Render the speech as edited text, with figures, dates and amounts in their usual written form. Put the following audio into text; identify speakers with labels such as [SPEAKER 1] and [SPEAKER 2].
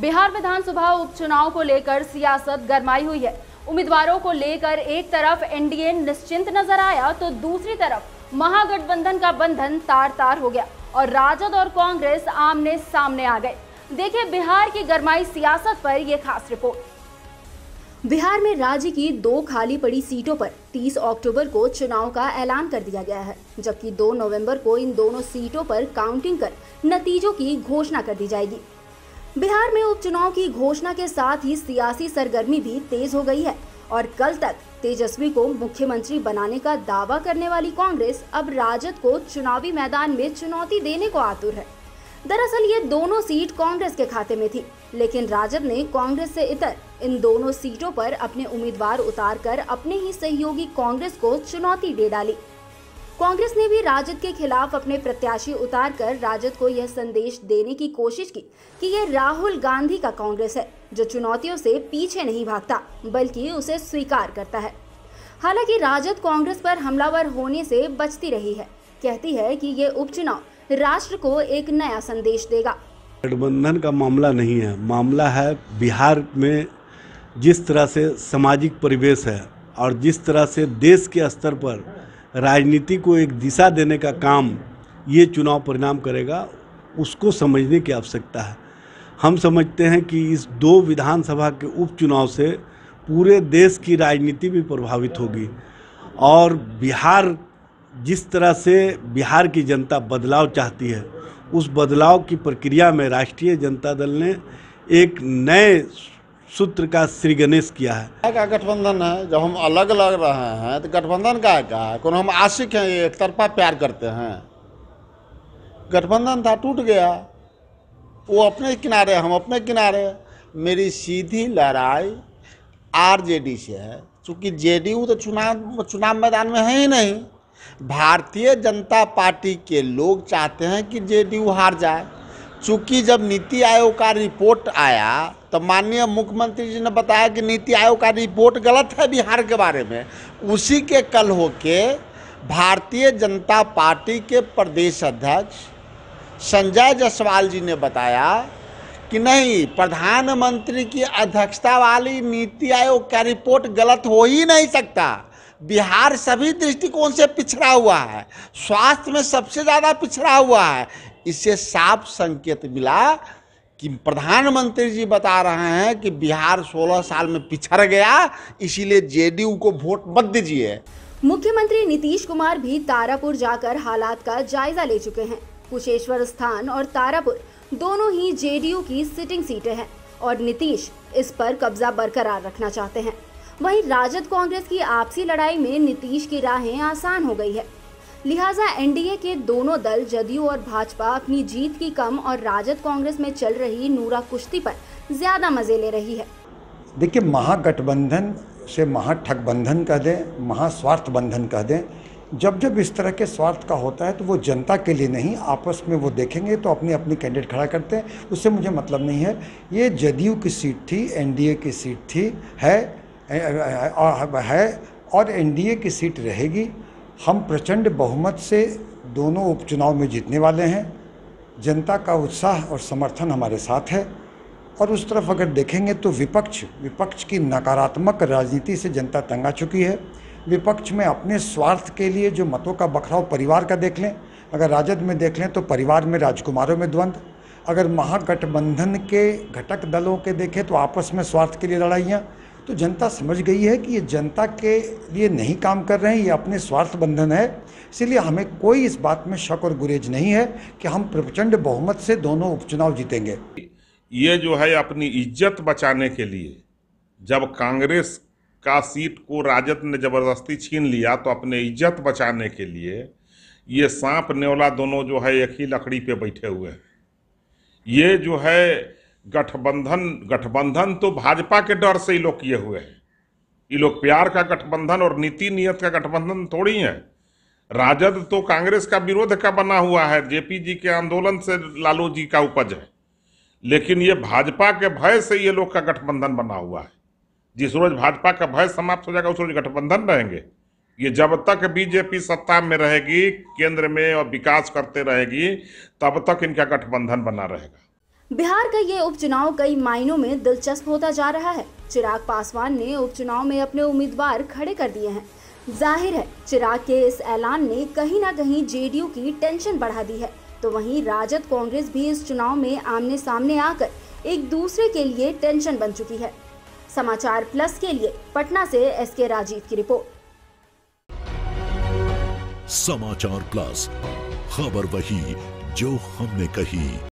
[SPEAKER 1] बिहार विधानसभा उपचुनाव को लेकर सियासत गरमाई हुई है। उम्मीदवारों को लेकर एक तरफ एनडीए निश्चिंत नजर आया तो दूसरी तरफ महागठबंधन का बंधन तार तार हो गया और राजद और कांग्रेस आमने सामने आ गए। देखिए बिहार की गरमाई सियासत पर यह खास रिपोर्ट। बिहार में राज्य की 2 खाली पड़ी सीटों पर 30 अक्टूबर को चुनाव का ऐलान कर दिया गया है, जबकि 2 नवंबर को इन दोनों सीटों पर काउंटिंग कर नतीजों की घोषणा कर दी जाएगी। बिहार में उपचुनाव की घोषणा के साथ ही सियासी सरगर्मी भी तेज हो गई है और कल तक तेजस्वी को मुख्यमंत्री बनाने का दावा करने वाली कांग्रेस अब राजद को चुनावी मैदान में चुनौती देने को आतुर है। दरअसल ये दोनों सीट कांग्रेस के खाते में थी, लेकिन राजद ने कांग्रेस से इतर इन दोनों सीटों पर अपने उम्मीदवार उतारकर अपने ही सहयोगी कांग्रेस को चुनौती दे डाली। कांग्रेस ने भी राजद के खिलाफ अपने प्रत्याशी उतारकर राजद को यह संदेश देने की कोशिश की कि यह राहुल गांधी का कांग्रेस है, जो चुनौतियों से पीछे नहीं भागता बल्कि उसे स्वीकार करता है। हालांकि राजद कांग्रेस पर हमलावर होने से बचती रही है, कहती है कि ये उपचुनाव राष्ट्र को एक नया संदेश देगा।
[SPEAKER 2] गठबंधन का मामला नहीं है, मामला है बिहार में जिस तरह से सामाजिक परिवेश है और जिस तरह से देश के स्तर पर राजनीति को एक दिशा देने का काम ये चुनाव परिणाम करेगा, उसको समझने की आवश्यकता है। हम समझते हैं कि इस 2 विधानसभा के उपचुनाव से पूरे देश की राजनीति भी प्रभावित होगी और बिहार जिस तरह से बिहार की जनता बदलाव चाहती है, उस बदलाव की प्रक्रिया में राष्ट्रीय जनता दल ने एक नए सूत्र का श्री गणेश किया है।
[SPEAKER 3] का गठबंधन है, जब हम अलग अलग रहे हैं तो गठबंधन का है कौन? हम आशिक हैं, एक तरफा प्यार करते हैं। गठबंधन था, टूट गया, वो अपने किनारे, हम अपने किनारे। मेरी सीधी लड़ाई आरजेडी से है, चूँकि जेडीयू तो चुनाव मैदान में है ही नहीं। भारतीय जनता पार्टी के लोग चाहते हैं कि जेडीयू हार जाए। चूँकि जब नीति आयोग का रिपोर्ट आया तो माननीय मुख्यमंत्री जी ने बताया कि नीति आयोग का रिपोर्ट गलत है बिहार के बारे में। उसी के कल होके भारतीय जनता पार्टी के प्रदेश अध्यक्ष संजय जायसवाल जी ने बताया कि नहीं, प्रधानमंत्री की अध्यक्षता वाली नीति आयोग का रिपोर्ट गलत हो ही नहीं सकता। बिहार सभी दृष्टिकोण से पिछड़ा हुआ है, स्वास्थ्य में सबसे ज़्यादा पिछड़ा हुआ है। इससे साफ संकेत मिला कि प्रधानमंत्री जी बता रहे हैं कि बिहार 16 साल में पिछड़ गया, इसीलिए जेडीयू को वोट मत दीजिए।
[SPEAKER 1] मुख्यमंत्री नीतीश कुमार भी तारापुर जाकर हालात का जायजा ले चुके हैं। कुशेश्वर स्थान और तारापुर दोनों ही जेडीयू की सिटिंग सीटें हैं और नीतीश इस पर कब्जा बरकरार रखना चाहते हैं। वहीं राजद कांग्रेस की आपसी लड़ाई में नीतीश की राहें आसान हो गई है, लिहाजा एनडीए के दोनों दल जदयू और भाजपा अपनी जीत की कम और राजद कांग्रेस में चल रही नूरा कुश्ती पर ज्यादा मजे ले रही है।
[SPEAKER 4] देखिए, महागठबंधन से महाठगबंधन कह दें, महास्वार्थ बंधन कह दें, जब इस तरह के स्वार्थ का होता है तो वो जनता के लिए नहीं, आपस में वो देखेंगे तो अपनी अपनी कैंडिडेट खड़ा करते हैं, उससे मुझे मतलब नहीं है। ये जदयू की सीट थी, एनडीए की सीट थी, है और एनडीए की सीट रहेगी। हम प्रचंड बहुमत से दोनों उपचुनाव में जीतने वाले हैं। जनता का उत्साह और समर्थन हमारे साथ है और उस तरफ अगर देखेंगे तो विपक्ष की नकारात्मक राजनीति से जनता तंग आ चुकी है। विपक्ष में अपने स्वार्थ के लिए जो मतों का बखराव परिवार का देख लें, अगर राजद में देख लें तो परिवार में राजकुमारों में द्वंद्व, अगर महागठबंधन के घटक दलों के देखें तो आपस में स्वार्थ के लिए लड़ाइयाँ। तो जनता समझ गई है कि ये जनता के लिए नहीं काम कर रहे हैं, ये अपने स्वार्थ बंधन है। इसीलिए हमें कोई इस बात में शक और गुरेज नहीं है कि हम प्रचंड बहुमत से दोनों उपचुनाव जीतेंगे।
[SPEAKER 5] ये जो है अपनी इज्जत बचाने के लिए, जब कांग्रेस का सीट को राजद ने जबरदस्ती छीन लिया तो अपने इज्जत बचाने के लिए ये सांप नेवला दोनों जो है एक ही लकड़ी पे बैठे हुए हैं। ये जो है गठबंधन तो भाजपा के डर से ही लोग किए हुए हैं। ये लोग प्यार का गठबंधन और नीति नियत का गठबंधन थोड़ी है। राजद तो कांग्रेस का विरोध का बना हुआ है, जेपी जी के आंदोलन से लालू जी का उपज है, लेकिन ये भाजपा के भय से ये लोग का गठबंधन बना हुआ है। जिस रोज भाजपा का भय समाप्त हो जाएगा उस रोज गठबंधन रहेंगे। ये जब तक बीजेपी सत्ता में रहेगी, केंद्र में और विकास करते रहेगी, तब तक इनका गठबंधन बना रहेगा।
[SPEAKER 1] बिहार का ये उपचुनाव कई मायनों में दिलचस्प होता जा रहा है। चिराग पासवान ने उपचुनाव में अपने उम्मीदवार खड़े कर दिए हैं। जाहिर है चिराग के इस ऐलान ने कहीं ना कहीं जेडीयू की टेंशन बढ़ा दी है। तो वहीं राजद कांग्रेस भी इस चुनाव में आमने सामने आकर एक दूसरे के लिए टेंशन बन चुकी है। समाचार प्लस के लिए पटना से एसके राजीव की रिपोर्ट।
[SPEAKER 6] समाचार प्लस, खबर वही जो हमने कही।